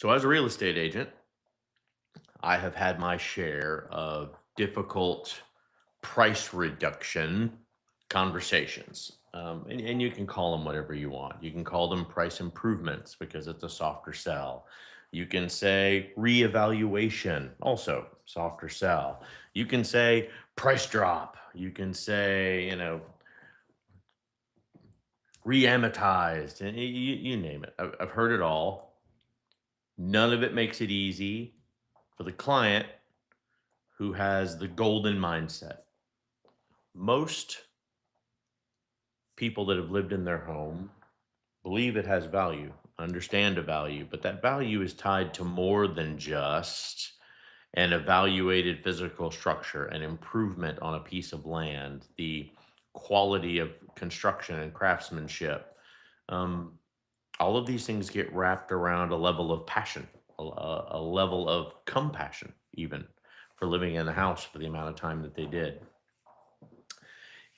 So, as a real estate agent, I have had my share of difficult price reduction conversations. And you can call them whatever you want. You can call them price improvements because it's a softer sell. You can say reevaluation, also softer sell. You can say price drop. You can say, re-amortized, and you name it. I've heard it all. None of it makes it easy for the client who has the golden mindset. Most people that have lived in their home believe it has value, understand a value, but that value is tied to more than just an evaluated physical structure, an improvement on a piece of land, the quality of construction and craftsmanship. Um, all of these things get wrapped around a level of passion, a level of compassion, even for living in a house for the amount of time that they did.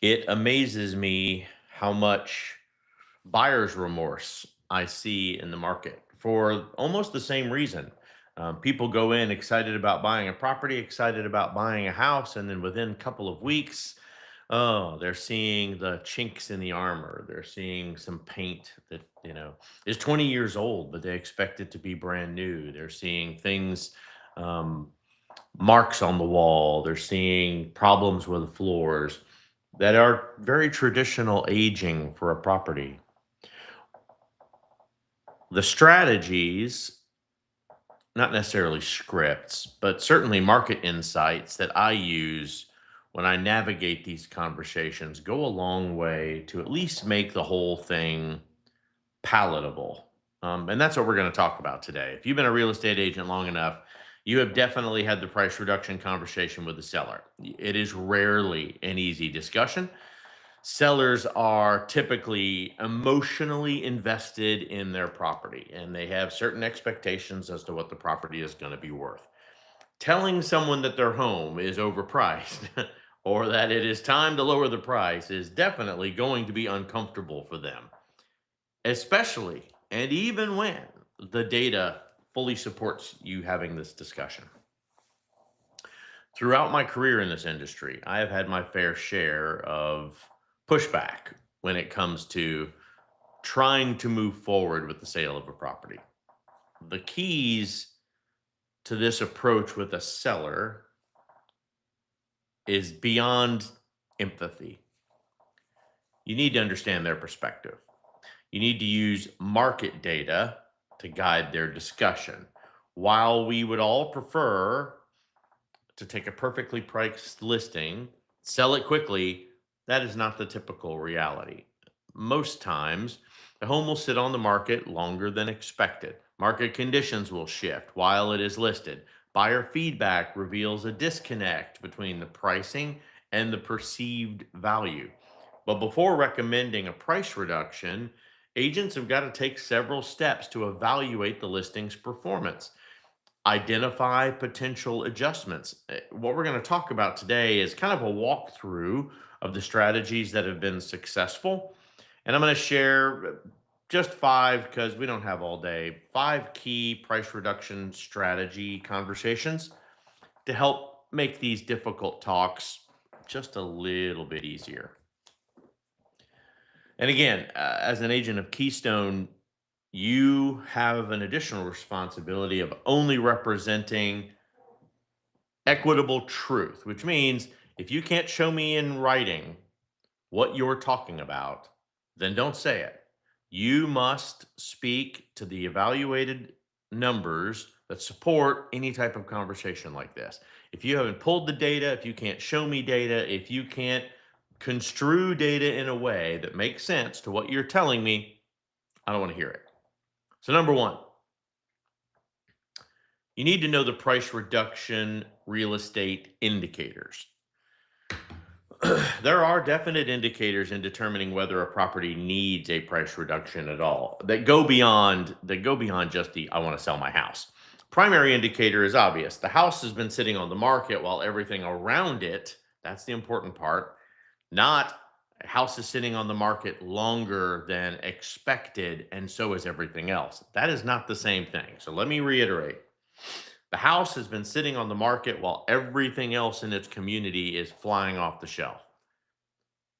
It amazes me how much buyer's remorse I see in the market for almost the same reason. People go in excited about buying a property, excited about buying a house, and then within a couple of weeks, oh, they're seeing the chinks in the armor. They're seeing some paint that, is 20 years old, but they expect it to be brand new. They're seeing things, um, marks on the wall. They're seeing problems with the floors that are very traditional aging for a property. The strategies, not necessarily scripts, but certainly market insights that I use when I navigate these conversations go a long way to at least make the whole thing palatable. And that's what we're going to talk about today. If you've been a real estate agent long enough, you have definitely had the price reduction conversation with the seller. It is rarely an easy discussion. Sellers are typically emotionally invested in their property and they have certain expectations as to what the property is going to be worth. Telling someone that their home is overpriced or that it is time to lower the price is definitely going to be uncomfortable for them, especially and even when the data fully supports you having this discussion. Throughout my career in this industry, I have had my fair share of pushback when it comes to trying to move forward with the sale of a property. The keys to this approach with a seller is beyond empathy. You need to understand their perspective. You need to use market data to guide their discussion. While we would all prefer to take a perfectly priced listing, sell it quickly, that is not the typical reality. Most times, the home will sit on the market longer than expected. Market conditions will shift while it is listed. Buyer feedback reveals a disconnect between the pricing and the perceived value. But before recommending a price reduction, agents have got to take several steps to evaluate the listing's performance, identify potential adjustments. What we're going to talk about today is kind of a walkthrough of the strategies that have been successful. And I'm going to share just five, because we don't have all day, five key price reduction strategy conversations to help make these difficult talks just a little bit easier. And again, as an agent of Keystone, you have an additional responsibility of only representing equitable truth, which means if you can't show me in writing what you're talking about, then don't say it. You must speak to the evaluated numbers that support any type of conversation like this. If you haven't pulled the data, if you can't show me data, if you can't construe data in a way that makes sense to what you're telling me, I don't want to hear it. So, number one, you need to know the price reduction real estate indicators. There are definite indicators in determining whether a property needs a price reduction at all that go beyond just the I want to sell my house. Primary indicator is obvious. The house has been sitting on the market while everything around it, that's the important part, not A house is sitting on the market longer than expected, and so is everything else. That is not the same thing. So let me reiterate. The house has been sitting on the market while everything else in its community is flying off the shelf.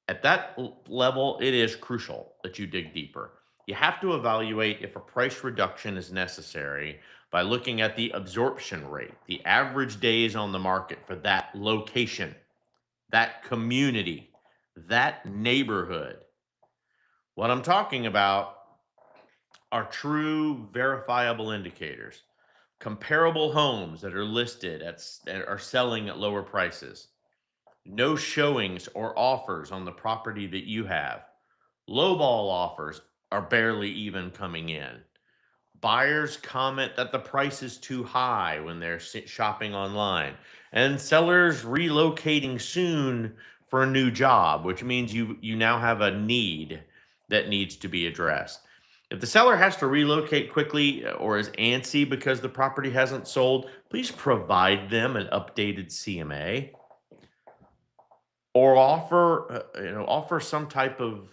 At that level, it is crucial that you dig deeper. You have to evaluate if a price reduction is necessary by looking at the absorption rate, the average days on the market for that location, that community, that neighborhood. What I'm talking about are true verifiable indicators, comparable homes that are listed that are selling at lower prices, no showings or offers on the property that you have. Lowball offers are barely even coming in. Buyers comment that the price is too high when they're shopping online, and sellers relocating soon for a new job, which means you now have a need that needs to be addressed. If the seller has to relocate quickly or is antsy because the property hasn't sold, please provide them an updated CMA or offer some type of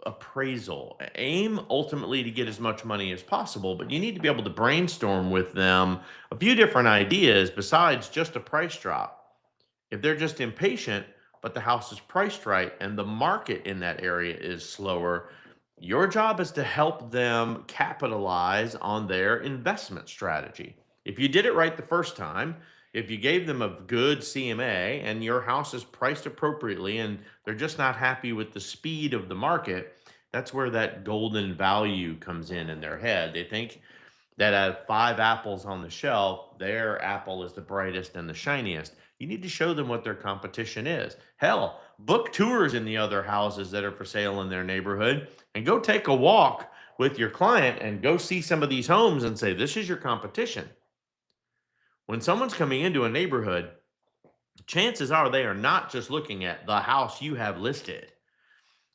appraisal. Aim ultimately to get as much money as possible, but you need to be able to brainstorm with them a few different ideas besides just a price drop. If they're just impatient, but the house is priced right and the market in that area is slower, your job is to help them capitalize on their investment strategy. If you did it right the first time, if you gave them a good CMA and your house is priced appropriately and they're just not happy with the speed of the market, that's where that golden value comes in their head. They think that out of five apples on the shelf, their apple is the brightest and the shiniest. You need to show them what their competition is. Hell, book tours in the other houses that are for sale in their neighborhood and go take a walk with your client and go see some of these homes and say, this is your competition. When someone's coming into a neighborhood, chances are they are not just looking at the house you have listed.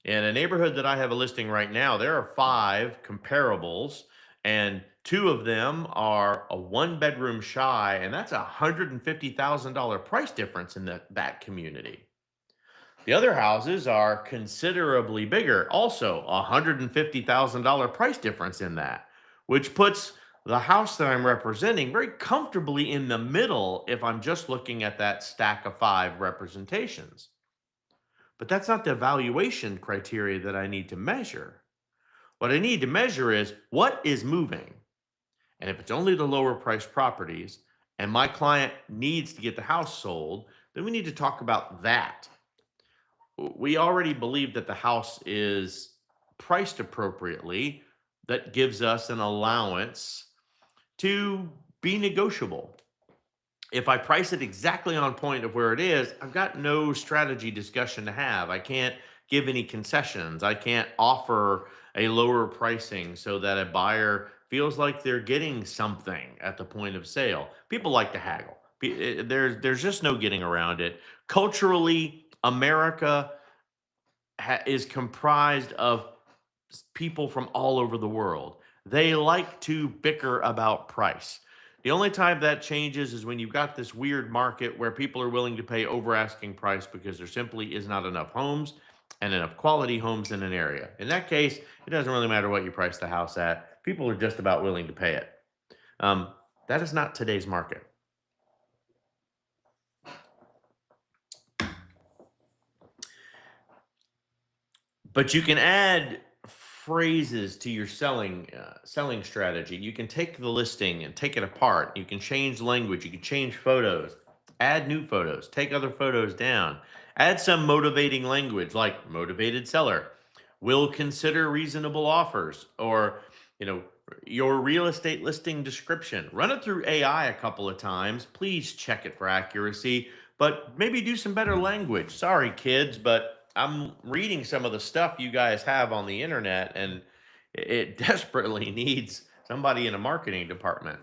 In a neighborhood that I have a listing right now, there are five comparables, and two of them are a one bedroom shy, and that's $150,000 price difference in that community. The other houses are considerably bigger, also $150,000 price difference in that, which puts the house that I'm representing very comfortably in the middle if I'm just looking at that stack of five representations. But that's not the evaluation criteria that I need to measure. What I need to measure is what is moving. And if it's only the lower priced properties and my client needs to get the house sold, then we need to talk about that. We already believe that the house is priced appropriately. That gives us an allowance to be negotiable. If I price it exactly on point of where it is, I've got no strategy discussion to have. I can't give any concessions. I can't offer a lower pricing so that a buyer feels like they're getting something at the point of sale. People like to haggle. There's just no getting around it. Culturally, America is comprised of people from all over the world. They like to bicker about price. The only time that changes is when you've got this weird market where people are willing to pay over asking price because there simply is not enough homes and enough quality homes in an area. In that case, it doesn't really matter what you price the house at. People are just about willing to pay it. Um, that is not today's market. But you can add phrases to your selling strategy. You can take the listing and take it apart. You can change language. You can change photos. Add new photos. Take other photos down. Add some motivating language like motivated seller. Will consider reasonable offers or you know your real estate listing description. Run it through AI a couple of times. Please check it for accuracy, but maybe do some better language. Sorry, kids, but I'm reading some of the stuff you guys have on the internet, and it desperately needs somebody in a marketing department.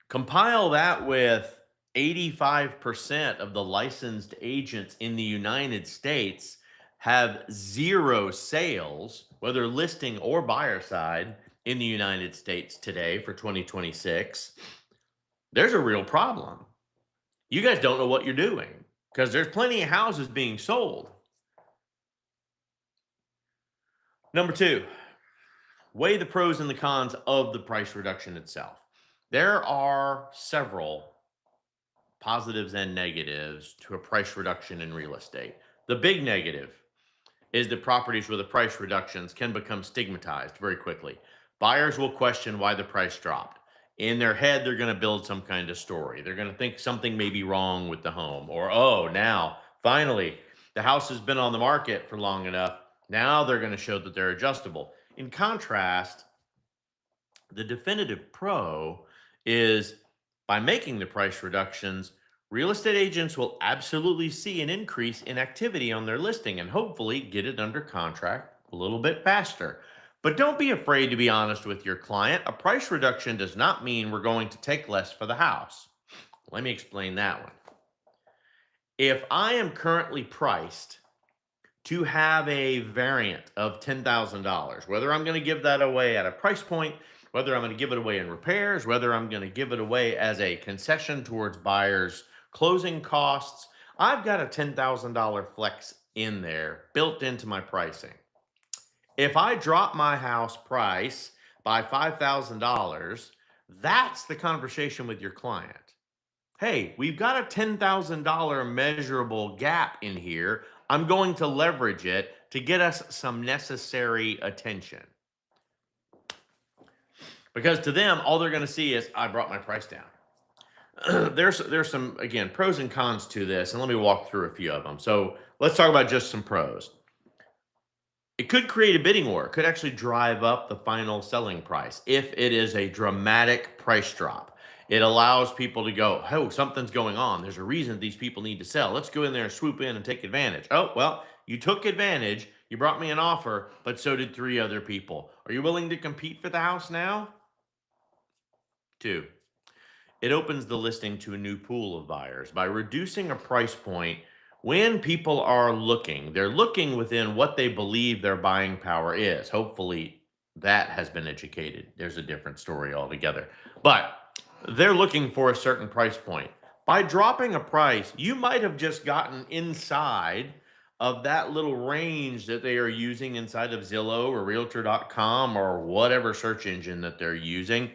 Compile that with 85% of the licensed agents in the United States have zero sales, whether listing or buyer side, in the United States today for 2026. There's a real problem. You guys don't know what you're doing because there's plenty of houses being sold. Number two, weigh the pros and the cons of the price reduction itself. There are several positives and negatives to a price reduction in real estate. The big negative is that properties with the price reductions can become stigmatized very quickly. Buyers will question why the price dropped. In their head, they're going to build some kind of story. They're going to think something may be wrong with the home, or, oh, now, finally, the house has been on the market for long enough. Now they're going to show that they're adjustable. In contrast, the definitive pro is by making the price reductions, real estate agents will absolutely see an increase in activity on their listing and hopefully get it under contract a little bit faster. But don't be afraid to be honest with your client. A price reduction does not mean we're going to take less for the house. Let me explain that one. If I am currently priced to have a variant of $10,000, whether I'm going to give that away at a price point, whether I'm going to give it away in repairs, whether I'm going to give it away as a concession towards buyers' closing costs, I've got a $10,000 flex in there built into my pricing. If I drop my house price by $5,000, that's the conversation with your client. Hey, we've got a $10,000 measurable gap in here. I'm going to leverage it to get us some necessary attention. Because to them, all they're going to see is I brought my price down. There's some, again, pros and cons to this, and let me walk through a few of them. So let's talk about just some pros. It could create a bidding war. It could actually drive up the final selling price if it is a dramatic price drop. It allows people to go, oh, something's going on. There's a reason these people need to sell. Let's go in there and swoop in and take advantage. Oh, well, you took advantage. You brought me an offer, but so did 3 other people. Are you willing to compete for the house now? 2, it opens the listing to a new pool of buyers by reducing a price point. When people are looking, they're looking within what they believe their buying power is. Hopefully that has been educated. There's a different story altogether. But they're looking for a certain price point. By dropping a price, you might have just gotten inside of that little range that they are using inside of Zillow or Realtor.com or whatever search engine that they're using,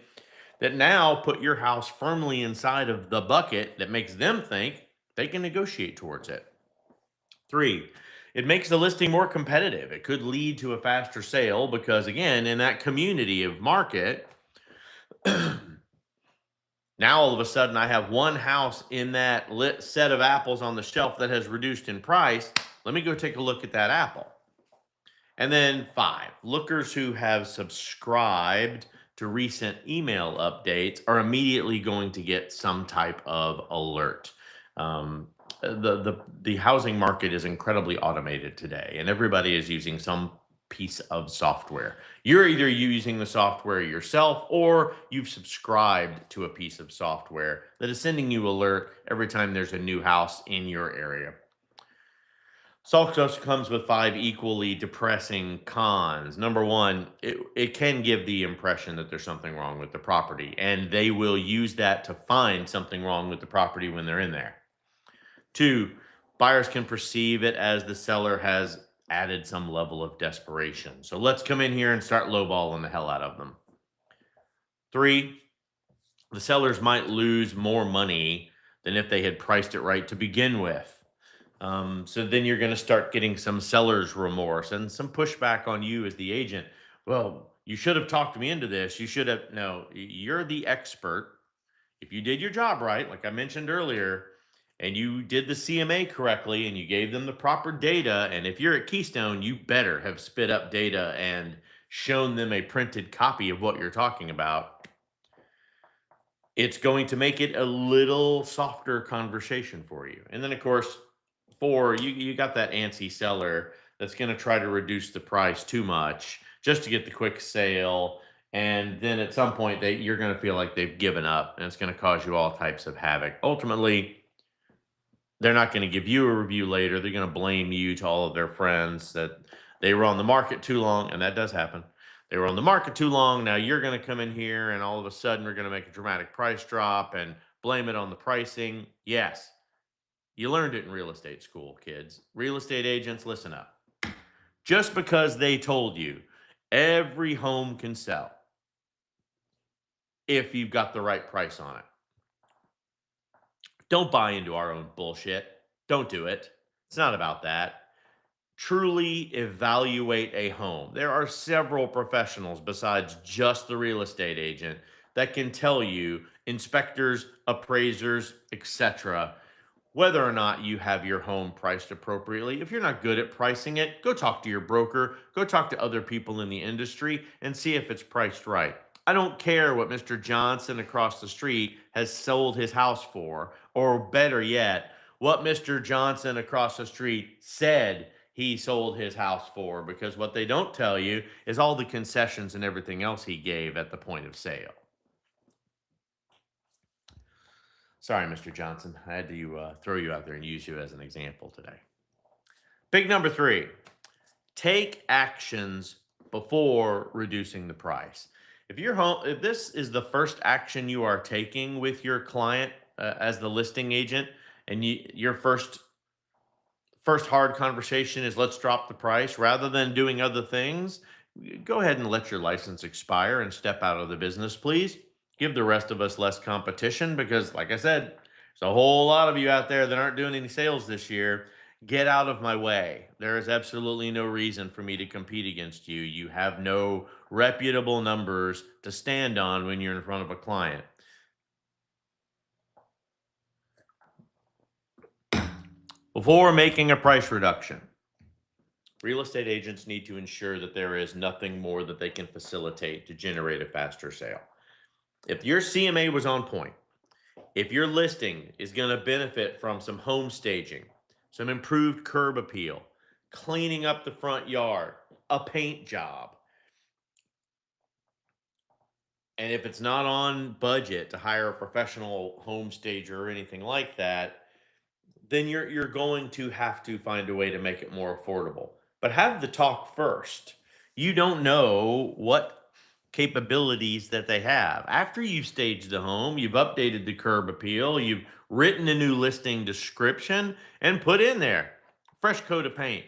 that now put your house firmly inside of the bucket that makes them think they can negotiate towards it. 3, it makes the listing more competitive. It could lead to a faster sale because, again, in that community of market, now all of a sudden I have one house in that lit set of apples on the shelf that has reduced in price. Let me go take a look at that apple. And then 5, lookers who have subscribed to recent email updates are immediately going to get some type of alert. The housing market is incredibly automated today, and everybody is using some piece of software. You're either using the software yourself or you've subscribed to a piece of software that is sending you alert every time there's a new house in your area. Salt also comes with 5 equally depressing cons. Number 1, it can give the impression that there's something wrong with the property, and they will use that to find something wrong with the property when they're in there. 2, buyers can perceive it as the seller has added some level of desperation. So let's come in here and start lowballing the hell out of them. 3, the sellers might lose more money than if they had priced it right to begin with. So then you're going to start getting some seller's remorse and some pushback on you as the agent. Well, you should have talked me into this. You should have. No, you're the expert. If you did your job right, like I mentioned earlier, and you did the CMA correctly and you gave them the proper data, and if you're at Keystone, you better have spit up data and shown them a printed copy of what you're talking about. It's going to make it a little softer conversation for you. And then, of course, 4, you got that antsy seller that's going to try to reduce the price too much just to get the quick sale. And then at some point, you're going to feel like they've given up, and it's going to cause you all types of havoc. Ultimately, they're not going to give you a review later. They're going to blame you to all of their friends that they were on the market too long, and that does happen. They were on the market too long. Now you're going to come in here, and all of a sudden, we're going to make a dramatic price drop and blame it on the pricing. Yes, you learned it in real estate school, kids. Real estate agents, listen up. Just because they told you Every home can sell if you've got the right price on it. Don't buy into our own bullshit. Don't do it. It's not about that. Truly evaluate a home. There are several professionals besides just the real estate agent that can tell you, inspectors, appraisers, etc., whether or not you have your home priced appropriately. If you're not good at pricing it, go talk to your broker, go talk to other people in the industry and see if it's priced right. I don't care what Mr. Johnson across the street has sold his house for, or better yet, what Mr. Johnson across the street said he sold his house for, because what they don't tell you is all the concessions and everything else he gave at the point of sale. Sorry, Mr. Johnson. I had to throw you out there and use you as an example today. Big number 3, take actions before reducing the price. If this is the first action you are taking with your client as the listing agent, and your first hard conversation is let's drop the price rather than doing other things, go ahead and let your license expire and step out of the business, please. Give the rest of us less competition because, like I said, there's a whole lot of you out there that aren't doing any sales this year. Get out of my way. There is absolutely no reason for me to compete against you. You have no reputable numbers to stand on when you're in front of a client. Before making a price reduction, real estate agents need to ensure that there is nothing more that they can facilitate to generate a faster sale. If your CMA was on point, if your listing is going to benefit from some home staging, some improved curb appeal, cleaning up the front yard, a paint job, and if it's not on budget to hire a professional home stager or anything like that, then you're going to have to find a way to make it more affordable. But have the talk first. You don't know what capabilities that they have. After you've staged the home, you've updated the curb appeal, you've written a new listing description and put in there fresh coat of paint,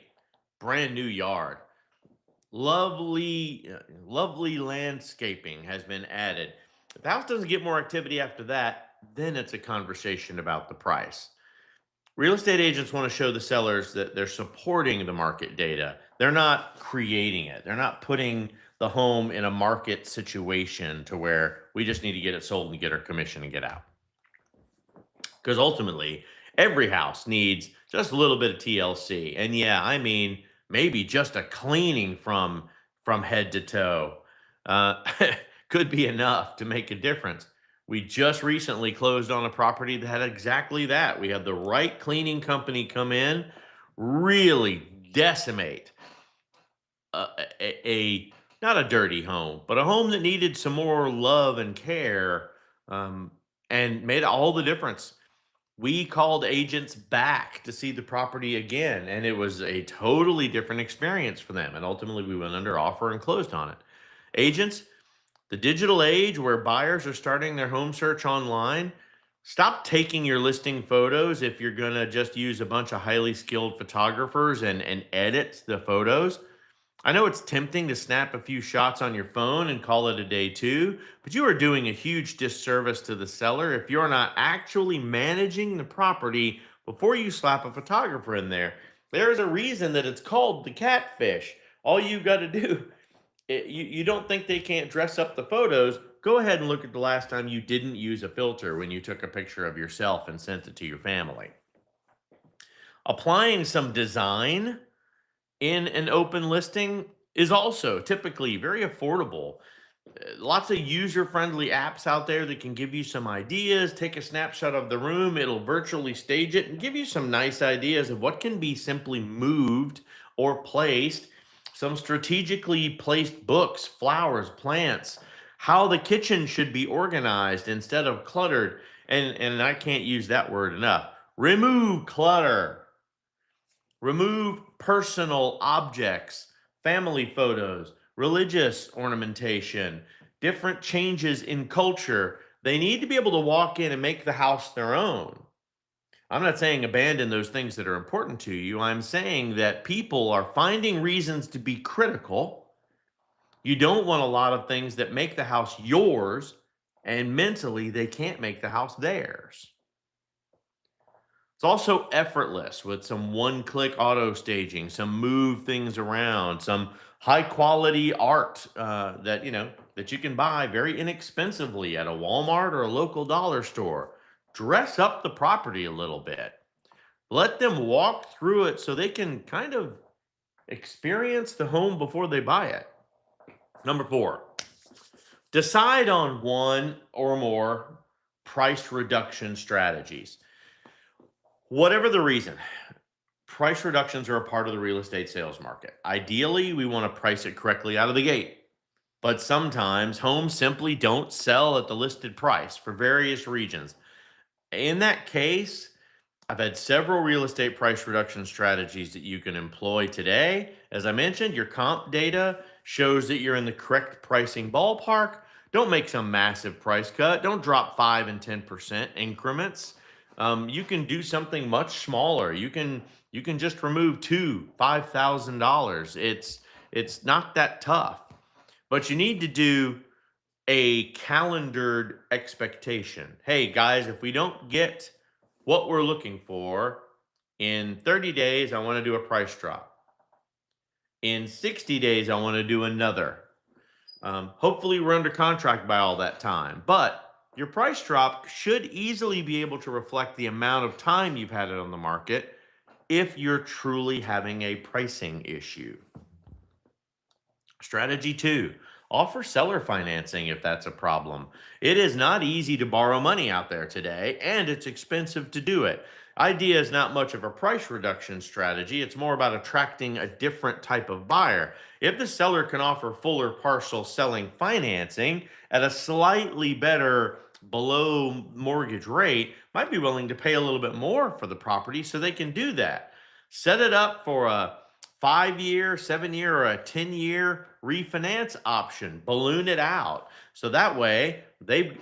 brand new yard, lovely landscaping has been added. If the house doesn't get more activity after that, then it's a conversation about the price. Real estate agents want to show the sellers that they're supporting the market data. They're not creating it. They're not putting the home in a market situation to where we just need to get it sold and get our commission and get out. Because ultimately, every house needs just a little bit of TLC. And yeah, I mean, maybe just a cleaning from head to toe uh, could be enough to make a difference. We just recently closed on a property that had exactly that. We had the right cleaning company come in, really decimate a not a dirty home, but a home that needed some more love and care, um, and made all the difference. We called agents back to see the property again, and it was a totally different experience for them. And ultimately, we went under offer and closed on it. Agents, the digital age where buyers are starting their home search online, stop taking your listing photos if you're going to just use a bunch of highly skilled photographers and edit the photos. I know it's tempting to snap a few shots on your phone and call it a day too, but you are doing a huge disservice to the seller if you're not actually managing the property before you slap a photographer in there. There is a reason that it's called the catfish. All you got to do, you don't think they can't dress up the photos? Go ahead and look at the last time you didn't use a filter when you took a picture of yourself and sent it to your family. Applying some design in an open listing is also typically very affordable. Lots of user friendly apps out there that can give you some ideas. Take a snapshot of the room, it'll virtually stage it and give you some nice ideas of what can be simply moved or placed. Some strategically placed books, flowers, plants, how the kitchen should be organized instead of cluttered. And I can't use that word enough. Remove clutter. Remove personal objects, family photos, religious ornamentation, different changes in culture. They need to be able to walk in and make the house their own. I'm not saying abandon those things that are important to you. I'm saying that people are finding reasons to be critical. You don't want a lot of things that make the house yours and mentally they can't make the house theirs. It's also effortless with some one-click auto staging, some move things around, some high-quality art that you can buy very inexpensively at a Walmart or a local dollar store. Dress up the property a little bit. Let them walk through it so they can kind of experience the home before they buy it. Number 4, decide on one or more price reduction strategies. Whatever the reason, price reductions are a part of the real estate sales market. Ideally, we want to price it correctly out of the gate, but sometimes homes simply don't sell at the listed price for various reasons. In that case, I've had several real estate price reduction strategies that you can employ today. As I mentioned, your comp data shows that you're in the correct pricing ballpark. Don't make some massive price cut. Don't drop 5 and 10% increments. You can do something much smaller. You can just remove $5,000. It's not that tough, but you need to do a calendared expectation. Hey guys, if we don't get what we're looking for in 30 days, I want to do a price drop. In 60 days, I want to do another. Hopefully, we're under contract by all that time. But your price drop should easily be able to reflect the amount of time you've had it on the market if you're truly having a pricing issue. Strategy 2, offer seller financing if that's a problem. It is not easy to borrow money out there today, and it's expensive to do it. Idea is not much of a price reduction strategy. It's more about attracting a different type of buyer. If the seller can offer full or partial selling financing at a slightly better below mortgage rate, might be willing to pay a little bit more for the property so they can do that. Set it up for a 5 year, 7 year, or a 10-year refinance option. Balloon it out. So that way,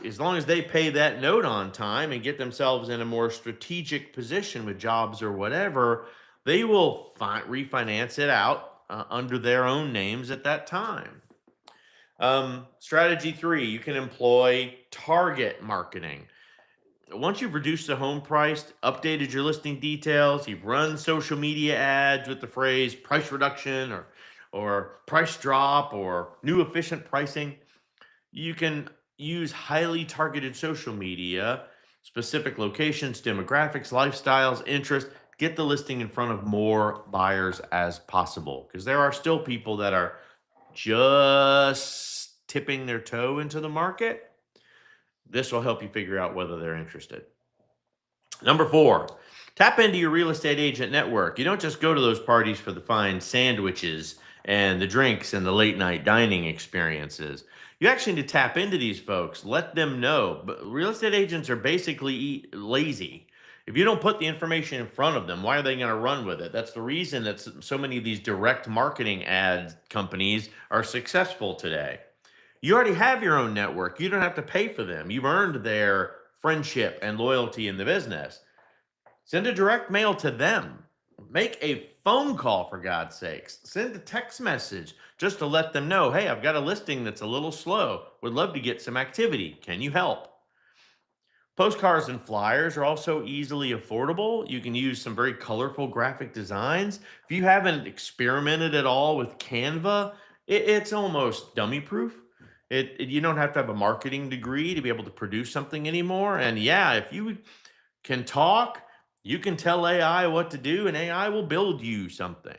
as long as they pay that note on time and get themselves in a more strategic position with jobs or whatever, they will refinance it out under their own names at that time. Strategy 3, you can employ target marketing. Once you've reduced the home price, updated your listing details, you've run social media ads with the phrase price reduction or price drop or new efficient pricing, you can use highly targeted social media, specific locations, demographics, lifestyles, interest, get the listing in front of more buyers as possible because there are still people that are just tipping their toe into the market. This will help you figure out whether they're interested. Number 4, tap into your real estate agent network. You don't just go to those parties for the fine sandwiches and the drinks and the late night dining experiences. You actually need to tap into these folks, let them know. But real estate agents are basically lazy. If you don't put the information in front of them, why are they going to run with it? That's the reason that so many of these direct marketing ad companies are successful today. You already have your own network. You don't have to pay for them. You've earned their friendship and loyalty in the business. Send a direct mail to them. Make a phone call, for God's sakes. Send a text message just to let them know, hey, I've got a listing that's a little slow. Would love to get some activity. Can you help? Postcards and flyers are also easily affordable. You can use some very colorful graphic designs. If you haven't experimented at all with Canva, it's almost dummy proof. You don't have to have a marketing degree to be able to produce something anymore. And yeah, if you can talk, you can tell AI what to do, and AI will build you something.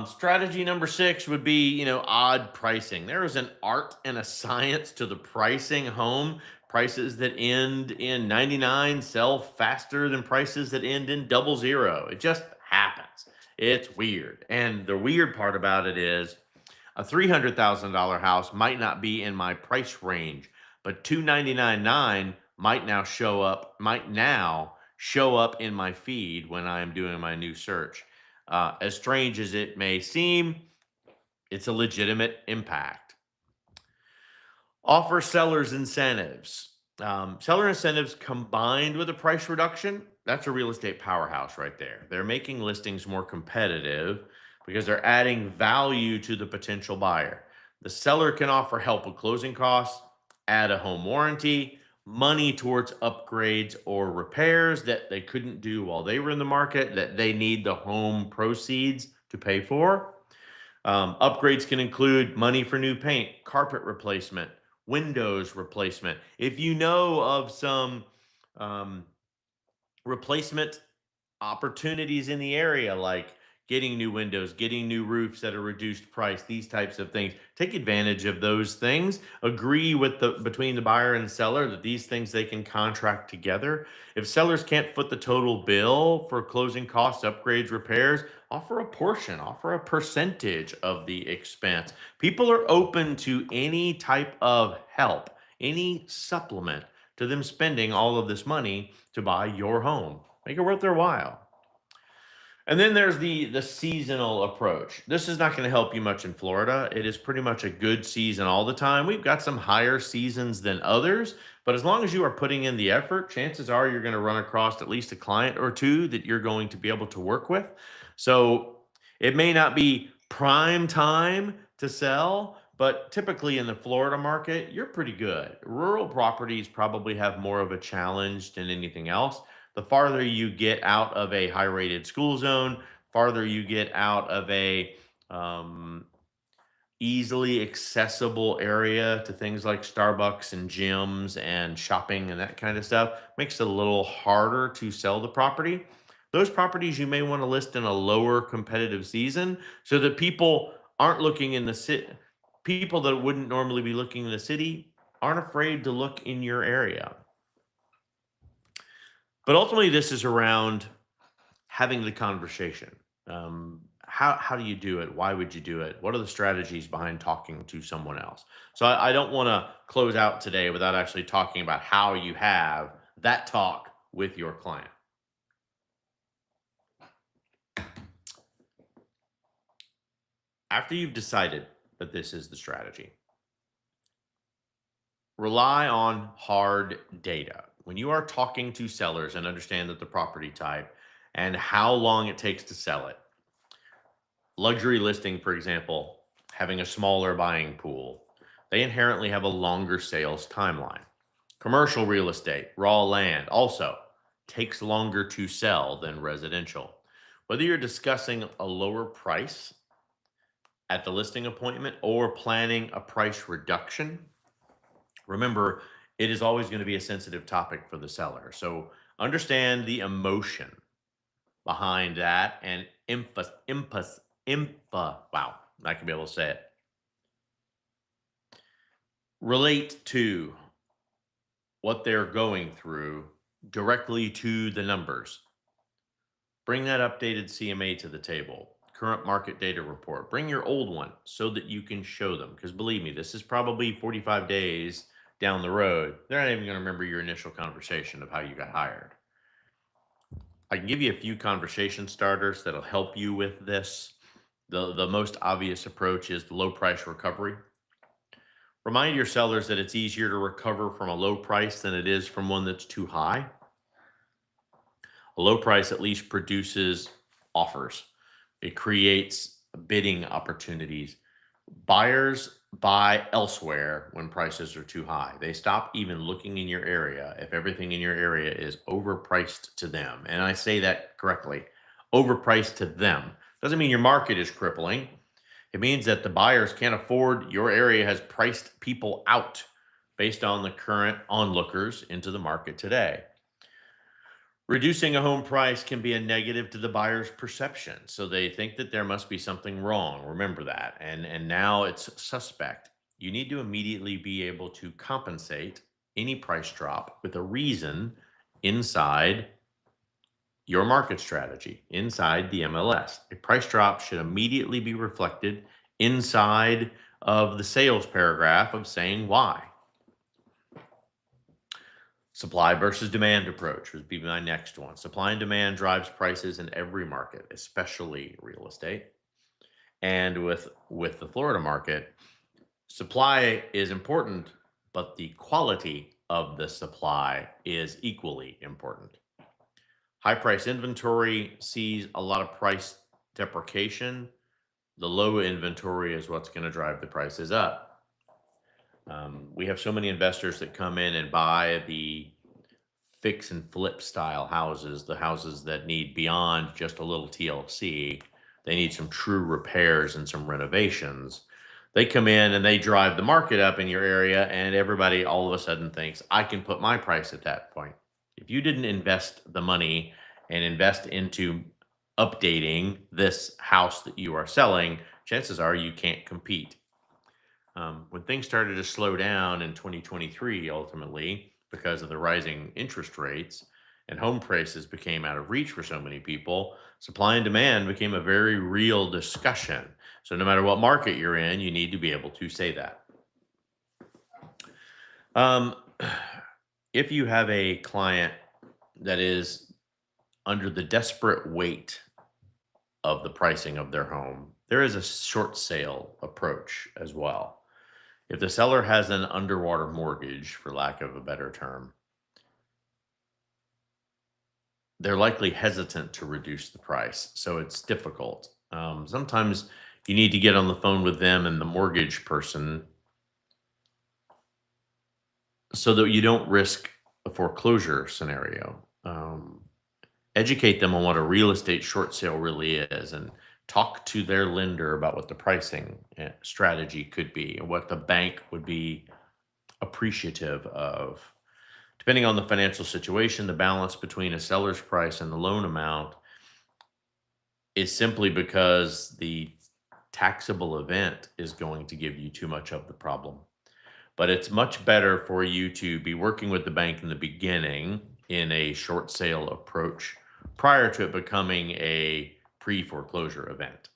Strategy number 6 would be, odd pricing. There is an art and a science to the pricing home. Prices that end in 99 sell faster than prices that end in 00. It just happens. It's weird. And the weird part about it is a $300,000 house might not be in my price range, but 299.9 might now show up in my feed when I am doing my new search. As strange as it may seem, it's a legitimate impact. Offer sellers incentives. Seller incentives combined with a price reduction, that's a real estate powerhouse right there. They're making listings more competitive, because they're adding value to the potential buyer. The seller can offer help with closing costs, add a home warranty, money towards upgrades or repairs that they couldn't do while they were in the market that they need the home proceeds to pay for. Upgrades can include money for new paint, carpet replacement, windows replacement. If you know of some um, replacement opportunities in the area, like getting new windows, getting new roofs at a reduced price, these types of things. Take advantage of those things. Agree with the between the buyer and seller that these things they can contract together. If sellers can't foot the total bill for closing costs, upgrades, repairs, offer a portion, offer a percentage of the expense. People are open to any type of help, any supplement to them spending all of this money to buy your home. Make it worth their while. And then there's the seasonal approach. This is not going to help you much in Florida. It is pretty much a good season all the time. We've got some higher seasons than others, but as long as you are putting in the effort, chances are you're going to run across at least a client or two that you're going to be able to work with. So it may not be prime time to sell, but typically in the Florida market, you're pretty good. Rural properties probably have more of a challenge than anything else. The farther you get out of a high rated school zone, farther you get out of a um, easily accessible area to things like Starbucks and gyms and shopping and that kind of stuff, makes it a little harder to sell the property. Those properties you may want to list in a lower competitive season so that people aren't looking in the city. People that wouldn't normally be looking in the city aren't afraid to look in your area. But ultimately, this is around having the conversation. How do you do it? Why would you do it? What are the strategies behind talking to someone else? So I don't want to close out today without actually talking about how you have that talk with your client. After you've decided that this is the strategy, rely on hard data. When you are talking to sellers and understand that the property type and how long it takes to sell it, luxury listing, for example, having a smaller buying pool, they inherently have a longer sales timeline. Commercial real estate, raw land, also takes longer to sell than residential. Whether you're discussing a lower price at the listing appointment or planning a price reduction, remember, it is always going to be a sensitive topic for the seller. So understand the emotion behind that and wow, I can be able to say it. Relate to what they're going through directly to the numbers. Bring that updated CMA to the table, current market data report. Bring your old one so that you can show them. Because believe me, this is probably 45 days down the road. They're not even going to remember your initial conversation of how you got hired. I can give you a few conversation starters that'll help you with this. The most obvious approach is the low price recovery. Remind your sellers that it's easier to recover from a low price than it is from one that's too high. A low price at least produces offers. It creates bidding opportunities. Buyers buy elsewhere when prices are too high. They stop even looking in your area if everything in your area is overpriced to them. And I say that correctly. Overpriced to them. Doesn't mean your market is crippling. It means that the buyers can't afford, your area has priced people out based on the current onlookers into the market today. Reducing a home price can be a negative to the buyer's perception. So they think that there must be something wrong. Remember that. And now it's suspect. You need to immediately be able to compensate any price drop with a reason inside your market strategy, inside the MLS. A price drop should immediately be reflected inside of the sales paragraph of saying why. Supply versus demand approach would be my next one. Supply and demand drives prices in every market, especially real estate. And with the Florida market, supply is important, but the quality of the supply is equally important. High price inventory sees a lot of price deprecation The low inventory is what's going to drive the prices up. We have so many investors that come in and buy the fix and flip style houses, the houses that need beyond just a little TLC. They need some true repairs and some renovations. They come in and they drive the market up in your area, and everybody all of a sudden thinks, I can put my price at that point. If you didn't invest the money and invest into updating this house that you are selling, chances are you can't compete. When things started to slow down in 2023, ultimately, because of the rising interest rates and home prices became out of reach for so many people, supply and demand became a very real discussion. So, no matter what market you're in, you need to be able to say that. Um, if you have a client that is under the desperate weight of the pricing of their home, there is a short sale approach as well. If the seller has an underwater mortgage, for lack of a better term, they're likely hesitant to reduce the price. So it's difficult. Sometimes you need to get on the phone with them and the mortgage person so that you don't risk a foreclosure scenario. Educate them on what a real estate short sale really is and talk to their lender about what the pricing strategy could be and what the bank would be appreciative of. Depending on the financial situation, the balance between a seller's price and the loan amount is simply because the taxable event is going to give you too much of the problem. But it's much better for you to be working with the bank in the beginning in a short sale approach prior to it becoming a pre foreclosure event.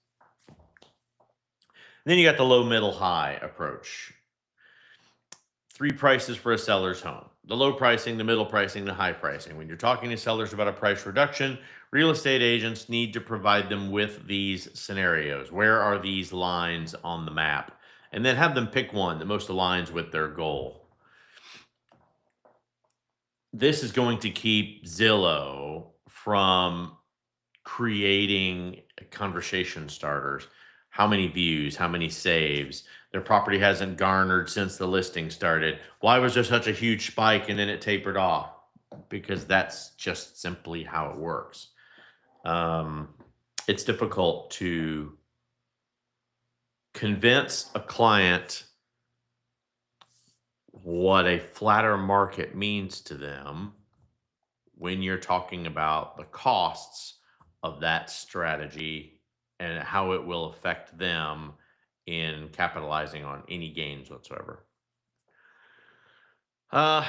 Then you got the low, middle, high approach. Three prices for a seller's home: the low pricing, the middle pricing, the high pricing. When you're talking to sellers about a price reduction, real estate agents need to provide them with these scenarios. Where are these lines on the map? And then have them pick one that most aligns with their goal. This is going to keep Zillow from creating conversation starters. How many views? How many saves? Their property hasn't garnered since the listing started. Why was there such a huge spike and then it tapered off? Because that's just simply how it works. It's difficult to convince a client what a flatter market means to them when you're talking about the costs of that strategy and how it will affect them in capitalizing on any gains whatsoever. A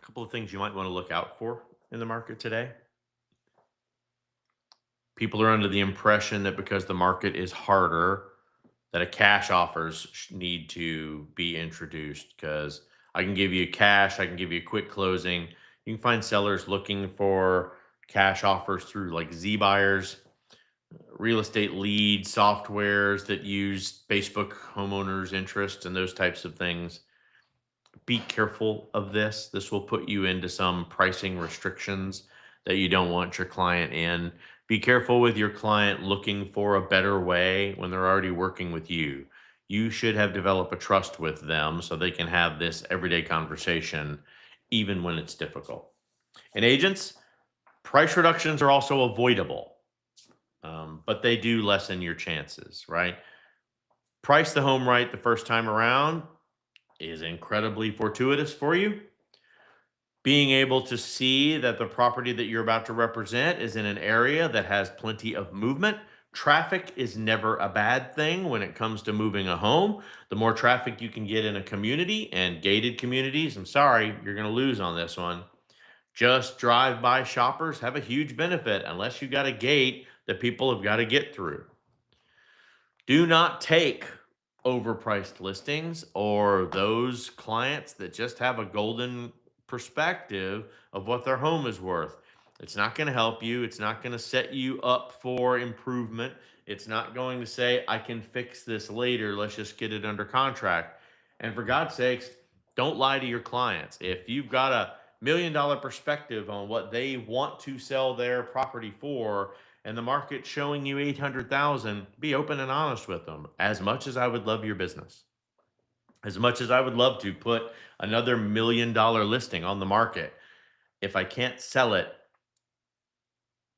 couple of things you might want to look out for in the market today. People are under the impression that because the market is harder, that a cash offers need to be introduced because I can give you cash, I can give you a quick closing. You can find sellers looking for cash offers through like Z Buyers, real estate lead softwares that use Facebook homeowners interest and those types of things. Be careful of this. This will put you into some pricing restrictions that you don't want your client in. Be careful with your client looking for a better way when they're already working with you. You should have developed a trust with them so they can have this everyday conversation, even when it's difficult. And agents, price reductions are also avoidable, but they do lessen your chances, right? Price the home right the first time around is incredibly fortuitous for you. Being able to see that the property that you're about to represent is in an area that has plenty of movement. Traffic is never a bad thing when it comes to moving a home. The more traffic you can get in a community, and gated communities, I'm sorry, you're going to lose on this one. Just drive-by shoppers have a huge benefit unless you got a gate that people have got to get through. Do not take overpriced listings or those clients that just have a golden perspective of what their home is worth. It's not going to help you. It's not going to set you up for improvement. It's not going to say, I can fix this later. Let's just get it under contract. And for God's sakes, don't lie to your clients. If you've got $1 million perspective on what they want to sell their property for, and the market's showing you 800,000, be open and honest with them. As much as I would love your business, as much as I would love to put another $1 million listing on the market, if I can't sell it,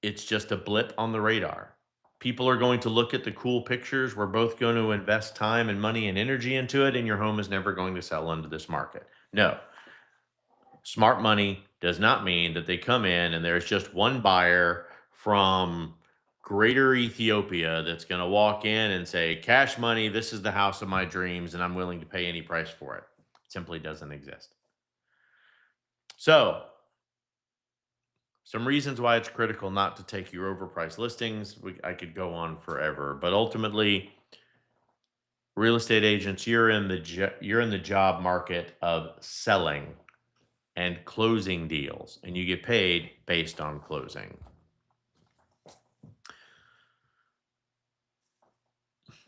it's just a blip on the radar. People are going to look at the cool pictures. We're both going to invest time and money and energy into it, and your home is never going to sell into this market. No. Smart money does not mean that they come in and there's just one buyer from greater Ethiopia that's going to walk in and say, cash money, this is the house of my dreams, and I'm willing to pay any price for it. It simply doesn't exist. So, some reasons why it's critical not to take your overpriced listings. I could go on forever, but ultimately, real estate agents, you're in the job market of selling and closing deals, and you get paid based on closing.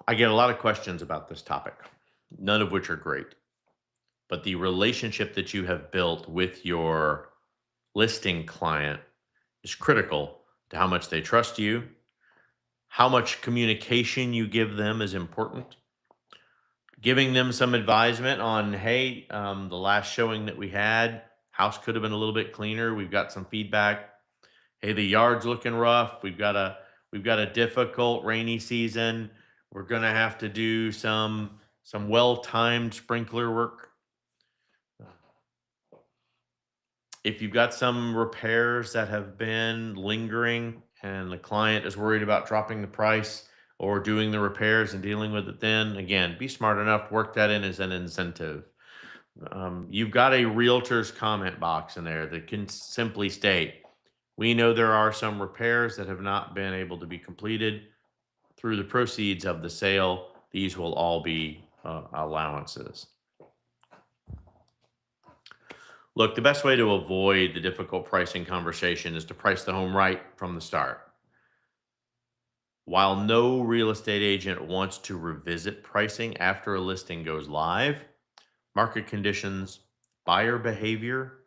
I get a lot of questions about this topic, none of which are great. But the relationship that you have built with your listing client is critical to how much they trust you. How much communication you give them is important. Giving them some advisement on, hey, the last showing that we had, house could have been a little bit cleaner. We've got some feedback. Hey, the yard's looking rough. We've got a difficult rainy season. We're gonna have to do some well-timed sprinkler work. If you've got some repairs that have been lingering and the client is worried about dropping the price or doing the repairs and dealing with it, then again, be smart enough to work that in as an incentive. You've got a realtor's comment box in there that can simply state, we know there are some repairs that have not been able to be completed through the proceeds of the sale. These will all be allowances. Look, the best way to avoid the difficult pricing conversation is to price the home right from the start. While no real estate agent wants to revisit pricing after a listing goes live, market conditions, buyer behavior,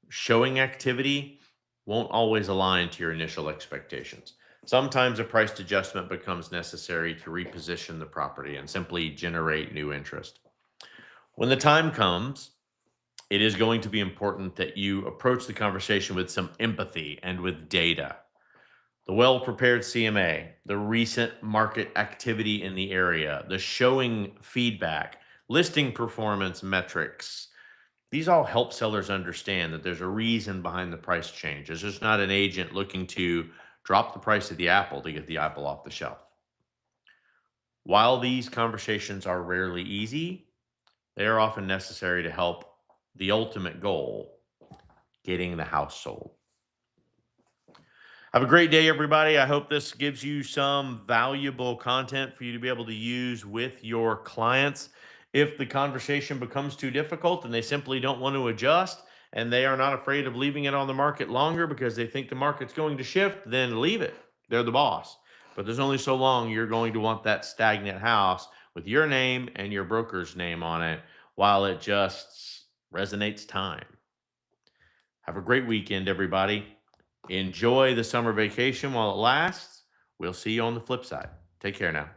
showing activity won't always align to your initial expectations. Sometimes a price adjustment becomes necessary to reposition the property and simply generate new interest. When the time comes, it is going to be important that you approach the conversation with some empathy and with data. The well prepared CMA, the recent market activity in the area, the showing feedback, listing performance metrics. These all help sellers understand that there's a reason behind the price change. It's just not an agent looking to drop the price of the apple to get the apple off the shelf. While these conversations are rarely easy, they are often necessary to help the ultimate goal, getting the house sold. Have a great day, everybody. I hope this gives you some valuable content for you to be able to use with your clients. If the conversation becomes too difficult and they simply don't want to adjust and they are not afraid of leaving it on the market longer because they think the market's going to shift, then leave it. They're the boss. But there's only so long you're going to want that stagnant house with your name and your broker's name on it while it just resonates time. Have a great weekend, everybody. Enjoy the summer vacation while it lasts. We'll see you on the flip side. Take care now.